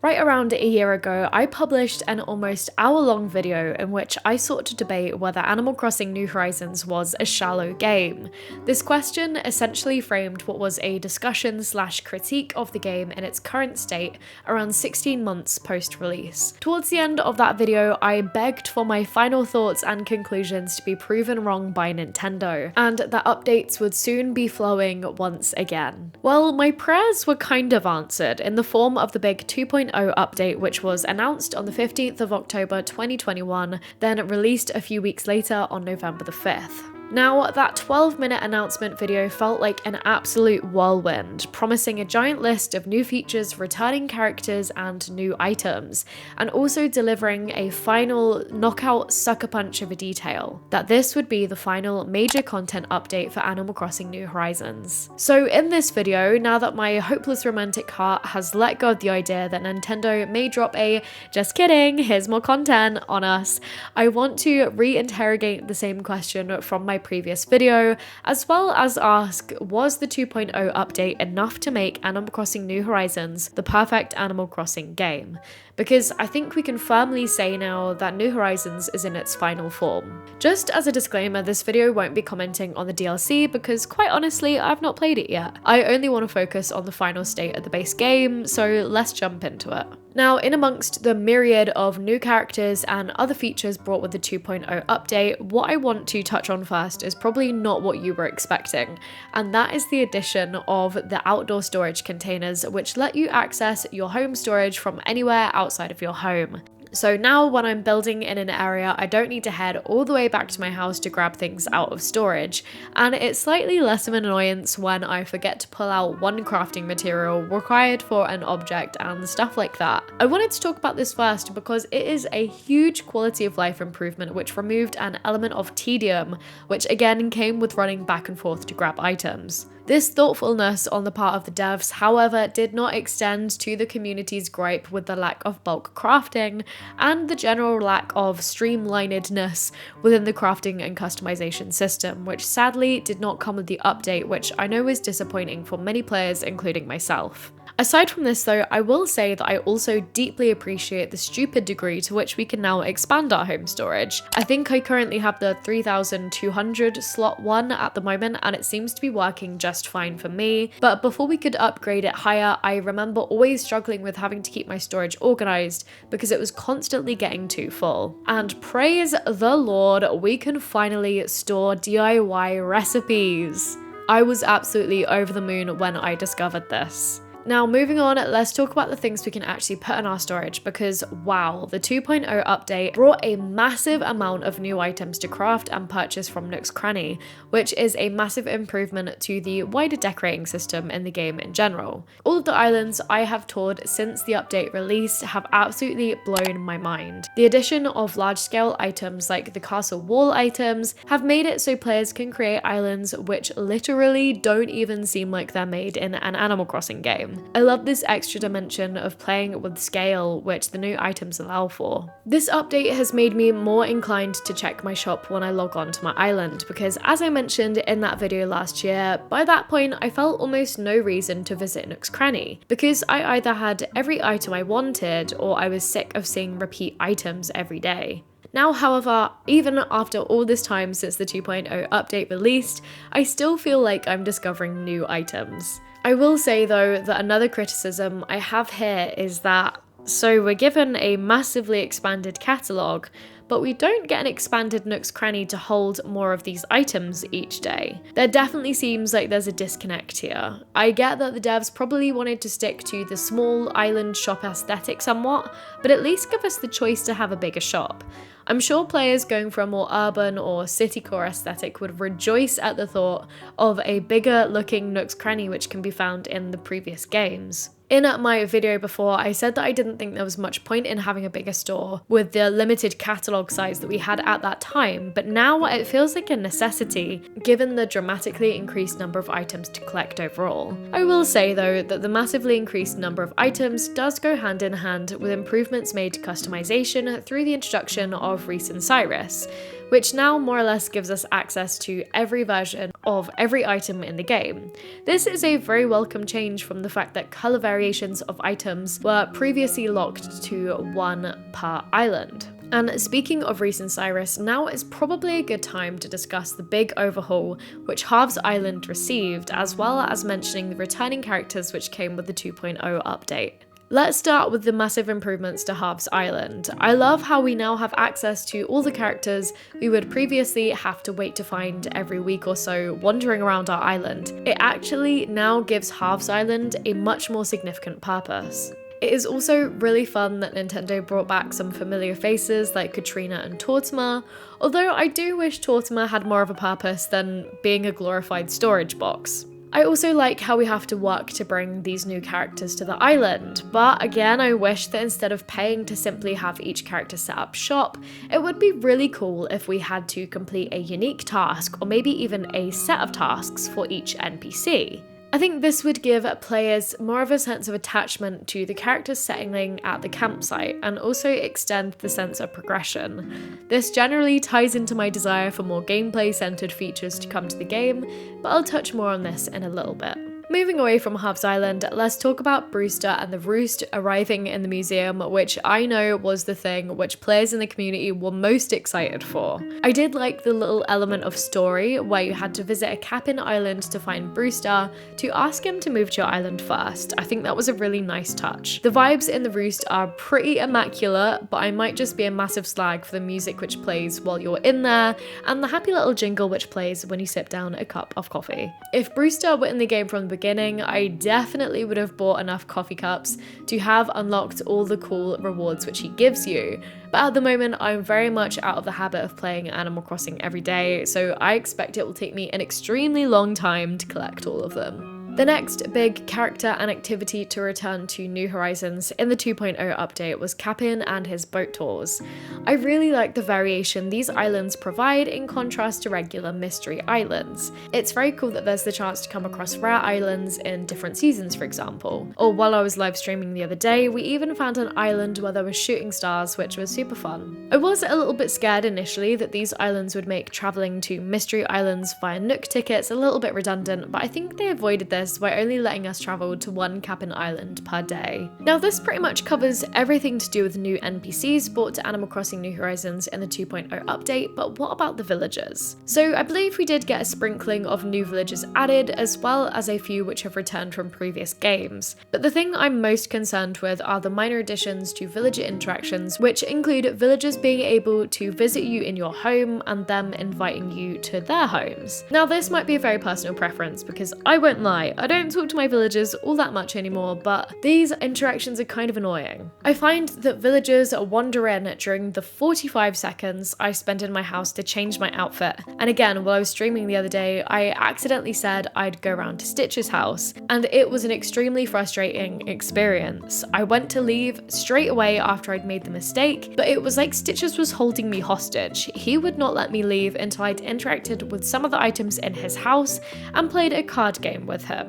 Right around a year ago, I published an almost hour-long video in which I sought to debate whether Animal Crossing New Horizons was a shallow game. This question essentially framed what was a discussion/critique of the game in its current state around 16 months post-release. Towards the end of that video, I begged for my final thoughts and conclusions to be proven wrong by Nintendo, and that updates would soon be flowing once again. Well, my prayers were kind of answered in the form of the big 2.0 update, which was announced on the 15th of October 2021, then released a few weeks later on November the 5th. Now, that 12-minute announcement video felt like an absolute whirlwind, promising a giant list of new features, returning characters, and new items, and also delivering a final knockout sucker punch of a detail, that this would be the final major content update for Animal Crossing New Horizons. So in this video, now that my hopeless romantic heart has let go of the idea that Nintendo may drop a "just kidding, here's more content" on us, I want to re-interrogate the same question from my previous video, as well as ask, was the 2.0 update enough to make Animal Crossing New Horizons the perfect Animal Crossing game? Because I think we can firmly say now that New Horizons is in its final form. Just as a disclaimer, this video won't be commenting on the DLC because quite honestly, I've not played it yet. I only want to focus on the final state of the base game, so let's jump into it. Now, in amongst the myriad of new characters and other features brought with the 2.0 update, what I want to touch on first is probably not what you were expecting, and that is the addition of the outdoor storage containers, which let you access your home storage from anywhere outside of your home. So now when I'm building in an area, I don't need to head all the way back to my house to grab things out of storage, and it's slightly less of an annoyance when I forget to pull out one crafting material required for an object and stuff like that. I wanted to talk about this first because it is a huge quality of life improvement which removed an element of tedium, which again came with running back and forth to grab items. This thoughtfulness on the part of the devs, however, did not extend to the community's gripe with the lack of bulk crafting and the general lack of streamlinedness within the crafting and customization system, which sadly did not come with the update, which I know is disappointing for many players, including myself. Aside from this though, I will say that I also deeply appreciate the stupid degree to which we can now expand our home storage. I think I currently have the 3200 slot one at the moment, and it seems to be working just fine for me. But before we could upgrade it higher, I remember always struggling with having to keep my storage organized because it was constantly getting too full. And praise the Lord, we can finally store DIY recipes. I was absolutely over the moon when I discovered this. Now moving on, let's talk about the things we can actually put in our storage because wow, the 2.0 update brought a massive amount of new items to craft and purchase from Nook's Cranny, which is a massive improvement to the wider decorating system in the game in general. All of the islands I have toured since the update release have absolutely blown my mind. The addition of large-scale items like the castle wall items have made it so players can create islands which literally don't even seem like they're made in an Animal Crossing game. I love this extra dimension of playing with scale which the new items allow for. This update has made me more inclined to check my shop when I log on to my island because, as I mentioned in that video last year, by that point I felt almost no reason to visit Nook's Cranny because I either had every item I wanted or I was sick of seeing repeat items every day. Now, however, even after all this time since the 2.0 update released, I still feel like I'm discovering new items. I will say though that another criticism I have here is that, so we're given a massively expanded catalogue, but we don't get an expanded Nook's Cranny to hold more of these items each day. There definitely seems like there's a disconnect here. I get that the devs probably wanted to stick to the small island shop aesthetic somewhat, but at least give us the choice to have a bigger shop. I'm sure players going for a more urban or city core aesthetic would rejoice at the thought of a bigger looking Nook's Cranny which can be found in the previous games. In my video before, I said that I didn't think there was much point in having a bigger store with the limited catalogue size that we had at that time, but now it feels like a necessity given the dramatically increased number of items to collect overall. I will say though that the massively increased number of items does go hand in hand with improvements made to customization through the introduction of Reese and Cyrus, which now more or less gives us access to every version of every item in the game. This is a very welcome change from the fact that colour variations of items were previously locked to one per island. And speaking of Reese and Cyrus, now is probably a good time to discuss the big overhaul which Halves Island received, as well as mentioning the returning characters which came with the 2.0 update. Let's start with the massive improvements to Halves Island. I love how we now have access to all the characters we would previously have to wait to find every week or so wandering around our island. It actually now gives Halves Island a much more significant purpose. It is also really fun that Nintendo brought back some familiar faces like Katrina and Tortimer, although I do wish Tortimer had more of a purpose than being a glorified storage box. I also like how we have to work to bring these new characters to the island, but again I wish that instead of paying to simply have each character set up shop, it would be really cool if we had to complete a unique task or maybe even a set of tasks for each NPC. I think this would give players more of a sense of attachment to the characters settling at the campsite and also extend the sense of progression. This generally ties into my desire for more gameplay-centered features to come to the game, but I'll touch more on this in a little bit. Moving away from Halves Island, let's talk about Brewster and the Roost arriving in the museum, which I know was the thing which players in the community were most excited for. I did like the little element of story where you had to visit a Cap'n Island to find Brewster to ask him to move to your island first. I think that was a really nice touch. The vibes in the Roost are pretty immaculate, but I might just be a massive slag for the music which plays while you're in there and the happy little jingle which plays when you sip down a cup of coffee. If Brewster were in the game from the beginning, I definitely would have bought enough coffee cups to have unlocked all the cool rewards which he gives you. But at the moment, I'm very much out of the habit of playing Animal Crossing every day, so I expect it will take me an extremely long time to collect all of them. The next big character and activity to return to New Horizons in the 2.0 update was Cap'n and his boat tours. I really like the variation these islands provide in contrast to regular mystery islands. It's very cool that there's the chance to come across rare islands in different seasons, for example. Or while I was live streaming the other day, we even found an island where there were shooting stars, which was super fun. I was a little bit scared initially that these islands would make traveling to mystery islands via Nook tickets a little bit redundant, but I think they avoided this by only letting us travel to one Cap'n Island per day. Now this pretty much covers everything to do with new NPCs brought to Animal Crossing New Horizons in the 2.0 update, but what about the villagers? So I believe we did get a sprinkling of new villagers added, as well as a few which have returned from previous games. But the thing I'm most concerned with are the minor additions to villager interactions, which include villagers being able to visit you in your home and them inviting you to their homes. Now this might be a very personal preference because I won't lie, I don't talk to my villagers all that much anymore, but these interactions are kind of annoying. I find that villagers wander in during the 45 seconds I spend in my house to change my outfit. And again, while I was streaming the other day, I accidentally said I'd go around to Stitch's house, and it was an extremely frustrating experience. I went to leave straight away after I'd made the mistake, but it was like Stitch's was holding me hostage. He would not let me leave until I'd interacted with some of the items in his house and played a card game with him.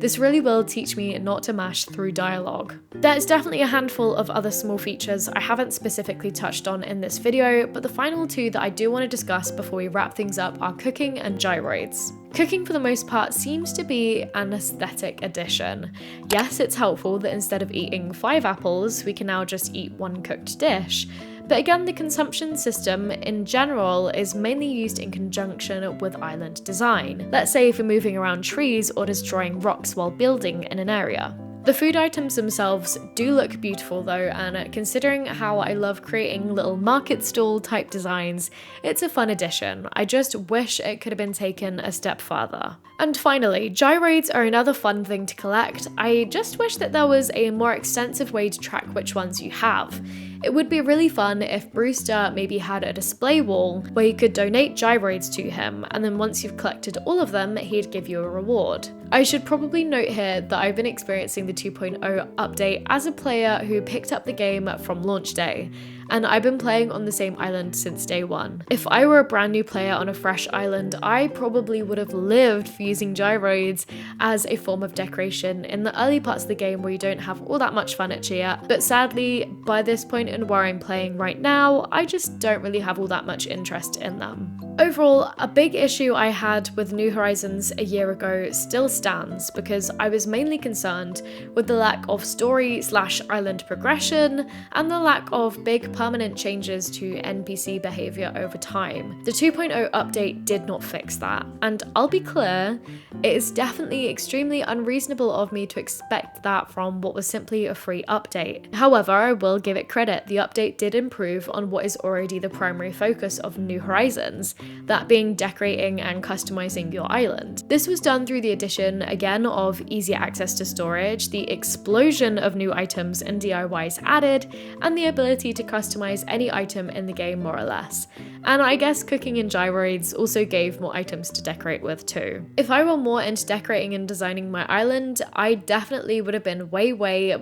This really will teach me not to mash through dialogue. There's definitely a handful of other small features I haven't specifically touched on in this video, but the final two that I do want to discuss before we wrap things up are cooking and gyroids. Cooking for the most part seems to be an aesthetic addition. Yes, it's helpful that instead of eating 5 apples, we can now just eat 1 cooked dish. But again, the consumption system in general is mainly used in conjunction with island design. Let's say if you're moving around trees or destroying rocks while building in an area. The food items themselves do look beautiful though, and considering how I love creating little market stall type designs, it's a fun addition. I just wish it could have been taken a step further. And finally, gyroids are another fun thing to collect. I just wish that there was a more extensive way to track which ones you have. It would be really fun if Brewster maybe had a display wall where you could donate gyroids to him, and then once you've collected all of them, he'd give you a reward. I should probably note here that I've been experiencing the 2.0 update as a player who picked up the game from launch day, and I've been playing on the same island since day one. If I were a brand new player on a fresh island, I probably would have lived for using gyroids as a form of decoration in the early parts of the game where you don't have all that much furniture yet, but sadly, by this point in where I'm playing right now, I just don't really have all that much interest in them. Overall, a big issue I had with New Horizons a year ago still stands because I was mainly concerned with the lack of story/island progression and the lack of big permanent changes to NPC behaviour over time. The 2.0 update did not fix that, and I'll be clear, it is definitely extremely unreasonable of me to expect that from what was simply a free update. However, I will give it credit, the update did improve on what is already the primary focus of New Horizons, that being decorating and customizing your island. This was done through the addition, again, of easier access to storage, the explosion of new items and DIYs added, and the ability to customize any item in the game more or less. And I guess cooking in gyroids also gave more items to decorate with too. If I were more into decorating and designing my island, I definitely would have been way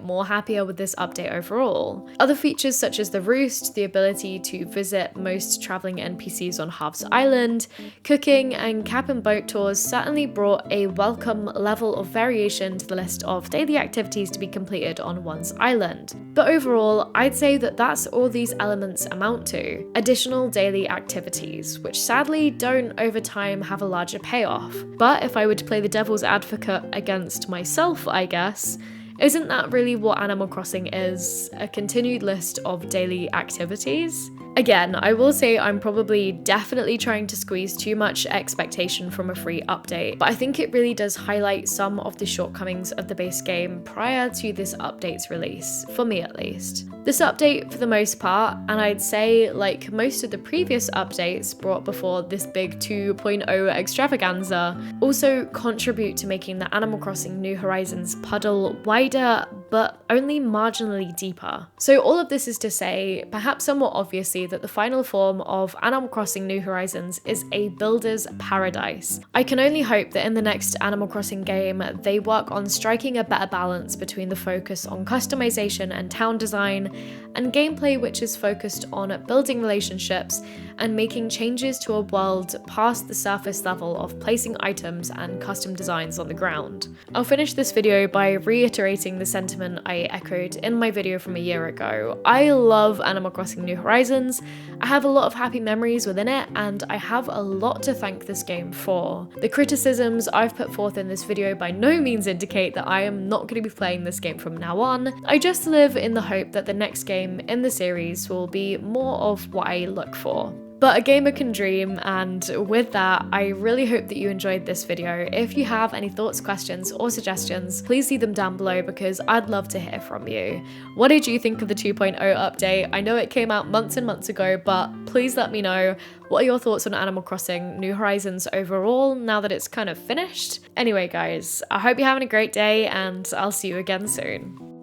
more happier with this update overall. Other features such as the roost, the ability to visit most traveling NPCs on Halves Island, cooking and cabin boat tours certainly brought a welcome level of variation to the list of daily activities to be completed on one's island. But overall, I'd say that that's all these elements amount to. Additional daily activities, which sadly don't over time have a larger payoff. But if I were to play the devil's advocate against myself, I guess, isn't that really what Animal Crossing is? A continued list of daily activities? Again, I will say I'm probably definitely trying to squeeze too much expectation from a free update, but I think it really does highlight some of the shortcomings of the base game prior to this update's release, for me at least. This update, for the most part, and I'd say like most of the previous updates brought before this big 2.0 extravaganza, also contribute to making the Animal Crossing New Horizons puddle wider, but only marginally deeper. So all of this is to say, perhaps somewhat obviously, that the final form of Animal Crossing New Horizons is a builder's paradise. I can only hope that in the next Animal Crossing game, they work on striking a better balance between the focus on customization and town design, and gameplay which is focused on building relationships and making changes to a world past the surface level of placing items and custom designs on the ground. I'll finish this video by reiterating the sentiment I echoed in my video from a year ago. I love Animal Crossing New Horizons, I have a lot of happy memories within it, and I have a lot to thank this game for. The criticisms I've put forth in this video by no means indicate that I am not going to be playing this game from now on. I just live in the hope that the next game in the series will be more of what I look for. But a gamer can dream, and with that, I really hope that you enjoyed this video. If you have any thoughts, questions, or suggestions, please leave them down below because I'd love to hear from you. What did you think of the 2.0 update? I know it came out months and months ago, but please let me know. What are your thoughts on Animal Crossing New Horizons overall now that it's kind of finished? Anyway guys, I hope you're having a great day and I'll see you again soon.